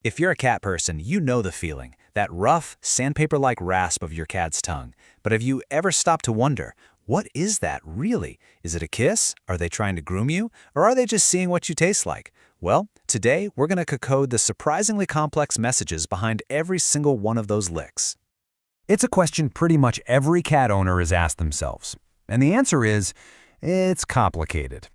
If you're a cat person, you know the feeling, that rough, sandpaper-like rasp of your cat's tongue. But have you ever stopped to wonder, what is that really? Is it a kiss? Are they trying to groom you? Or are they just seeing what you taste like? Well, today we're going to decode the surprisingly complex messages behind every single one of those licks. It's a question pretty much every cat owner has asked themselves. And the answer is, it's complicated.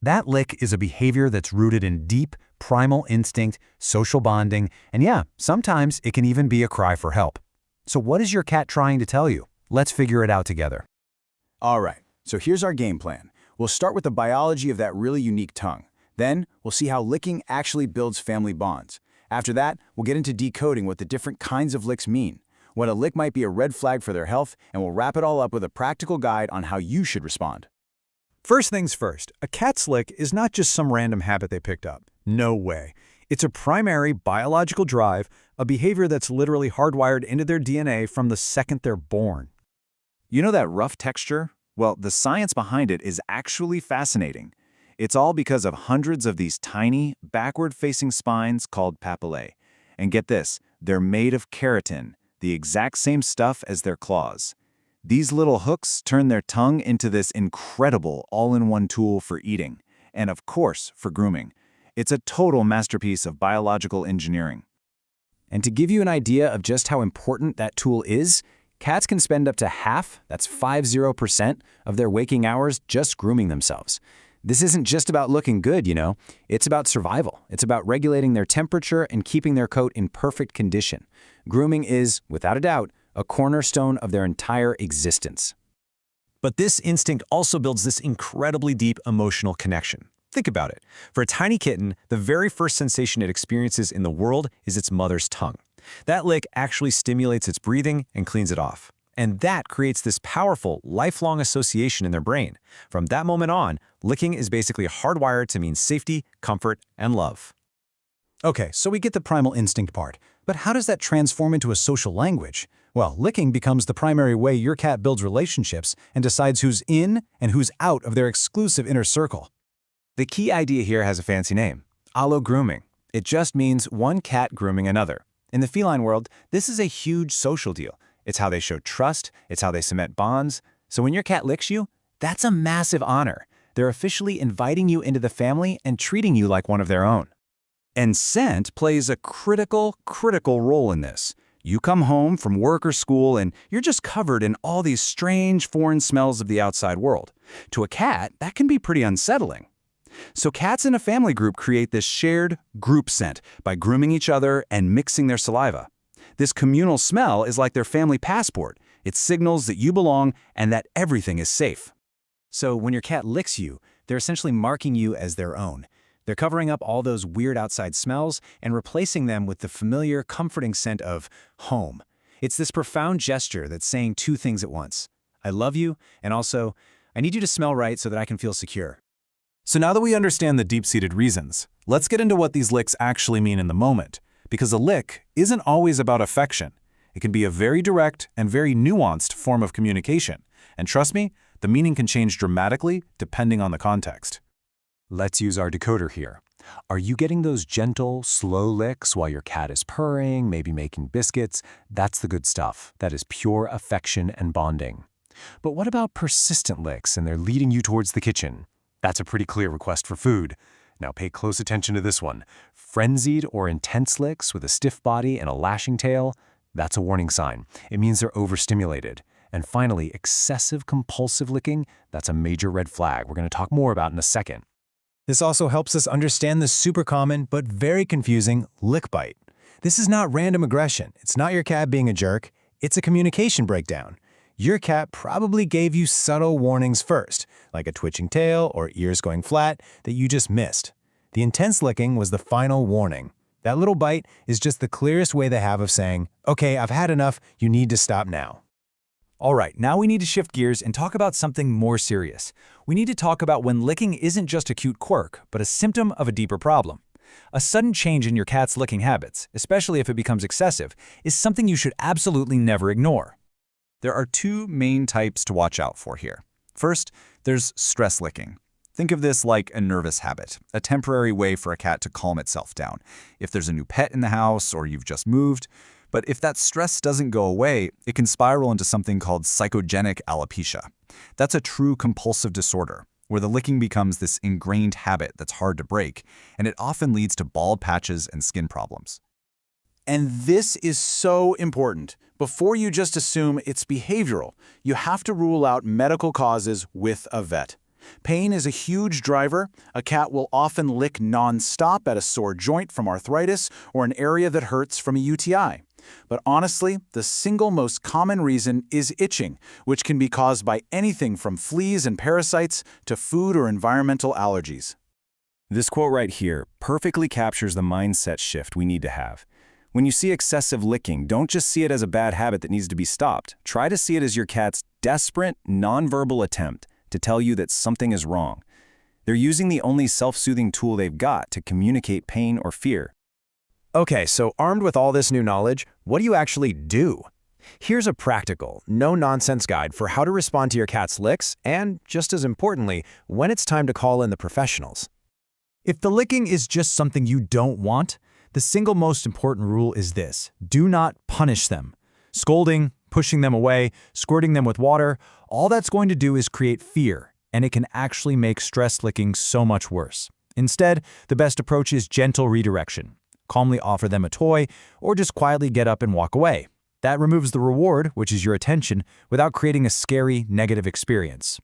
That lick is a behavior that's rooted in deep, primal instinct, social bonding, and yeah, sometimes it can even be a cry for help. So what is your cat trying to tell you? Let's figure it out together. All right, so here's our game plan. We'll start with the biology of that really unique tongue. Then, we'll see how licking actually builds family bonds. After that, we'll get into decoding what the different kinds of licks mean, what a lick might be a red flag for their health, and we'll wrap it all up with a practical guide on how you should respond. First things first, a cat's lick is not just some random habit they picked up. No way. It's a primary biological drive, a behavior that's literally hardwired into their DNA from the second they're born. You know that rough texture? Well, the science behind it is actually fascinating. It's all because of hundreds of these tiny, backward-facing spines called papillae. And get this, they're made of keratin, the exact same stuff as their claws. These little hooks turn their tongue into this incredible all-in-one tool for eating, and of course, for grooming. It's a total masterpiece of biological engineering. And to give you an idea of just how important that tool is, cats can spend up to half, that's 50%, of their waking hours just grooming themselves. This isn't just about looking good, you know. It's about survival. It's about regulating their temperature and keeping their coat in perfect condition. Grooming is, without a doubt, a cornerstone of their entire existence. But this instinct also builds this incredibly deep emotional connection. Think about it. For a tiny kitten, the very first sensation it experiences in the world is its mother's tongue. That lick actually stimulates its breathing and cleans it off. And that creates this powerful, lifelong association in their brain. From that moment on, licking is basically hardwired to mean safety, comfort, and love. Okay, so we get the primal instinct part, but how does that transform into a social language? Well, licking becomes the primary way your cat builds relationships and decides who's in and who's out of their exclusive inner circle. The key idea here has a fancy name, allo-grooming. It just means one cat grooming another. In the feline world, this is a huge social deal. It's how they show trust, it's how they cement bonds. So when your cat licks you, that's a massive honor. They're officially inviting you into the family and treating you like one of their own. And scent plays a critical role in this. You come home from work or school and you're just covered in all these strange foreign smells of the outside world. To a cat, that can be pretty unsettling. So cats in a family group create this shared group scent by grooming each other and mixing their saliva. This communal smell is like their family passport. It signals that you belong and that everything is safe. So when your cat licks you, they're essentially marking you as their own. They're covering up all those weird outside smells and replacing them with the familiar, comforting scent of home. It's this profound gesture that's saying two things at once. I love you, and also, I need you to smell right so that I can feel secure. So now that we understand the deep-seated reasons, let's get into what these licks actually mean in the moment. Because a lick isn't always about affection. It can be a very direct and very nuanced form of communication. And trust me, the meaning can change dramatically depending on the context. Let's use our decoder here. Are you getting those gentle, slow licks while your cat is purring, maybe making biscuits? That's the good stuff. That is pure affection and bonding. But what about persistent licks and they're leading you towards the kitchen? That's a pretty clear request for food. Now pay close attention to this one. Frenzied or intense licks with a stiff body and a lashing tail, that's a warning sign. It means they're overstimulated. And finally, excessive compulsive licking, that's a major red flag we're going to talk more about in a second. This also helps us understand the super common but very confusing lick bite. This is not random aggression. It's not your cat being a jerk. It's a communication breakdown. Your cat probably gave you subtle warnings first, like a twitching tail or ears going flat, that you just missed. The intense licking was the final warning. That little bite is just the clearest way they have of saying, okay, I've had enough, you need to stop now. All right, now we need to shift gears and talk about something more serious. We need to talk about when licking isn't just a cute quirk, but a symptom of a deeper problem. A sudden change in your cat's licking habits, especially if it becomes excessive, is something you should absolutely never ignore. There are two main types to watch out for here. First, there's stress licking. Think of this like a nervous habit, a temporary way for a cat to calm itself down. If there's a new pet in the house or you've just moved, but if that stress doesn't go away, it can spiral into something called psychogenic alopecia. That's a true compulsive disorder, where the licking becomes this ingrained habit that's hard to break, and it often leads to bald patches and skin problems. And this is so important. Before you just assume it's behavioral, you have to rule out medical causes with a vet. Pain is a huge driver. A cat will often lick non-stop at a sore joint from arthritis or an area that hurts from a UTI. But honestly, the single most common reason is itching, which can be caused by anything from fleas and parasites to food or environmental allergies. This quote right here perfectly captures the mindset shift we need to have. When you see excessive licking, don't just see it as a bad habit that needs to be stopped. Try to see it as your cat's desperate, nonverbal attempt to tell you that something is wrong. They're using the only self-soothing tool they've got to communicate pain or fear. Okay, so armed with all this new knowledge, what do you actually do? Here's a practical, no-nonsense guide for how to respond to your cat's licks and, just as importantly, when it's time to call in the professionals. If the licking is just something you don't want, the single most important rule is this: do not punish them. Scolding, pushing them away, squirting them with water, all that's going to do is create fear, and it can actually make stress licking so much worse. Instead, the best approach is gentle redirection. Calmly offer them a toy, or just quietly get up and walk away. That removes the reward, which is your attention, without creating a scary, negative experience.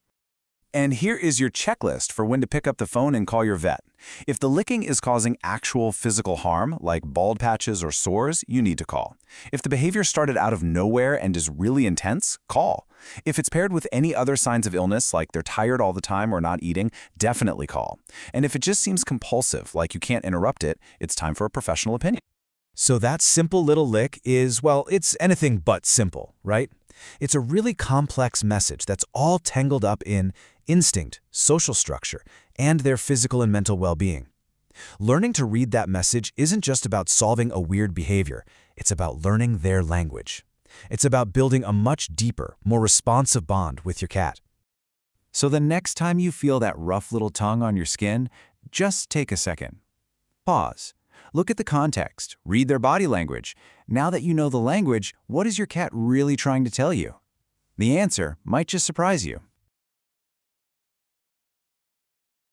And here is your checklist for when to pick up the phone and call your vet. If the licking is causing actual physical harm, like bald patches or sores, you need to call. If the behavior started out of nowhere and is really intense, call. If it's paired with any other signs of illness, like they're tired all the time or not eating, definitely call. And if it just seems compulsive, like you can't interrupt it, it's time for a professional opinion. So that simple little lick is, well, it's anything but simple, right? It's a really complex message that's all tangled up in instinct, social structure, and their physical and mental well-being. Learning to read that message isn't just about solving a weird behavior, it's about learning their language. It's about building a much deeper, more responsive bond with your cat. So the next time you feel that rough little tongue on your skin, just take a second. Pause. Look at the context. Read their body language. Now that you know the language, what is your cat really trying to tell you? The answer might just surprise you.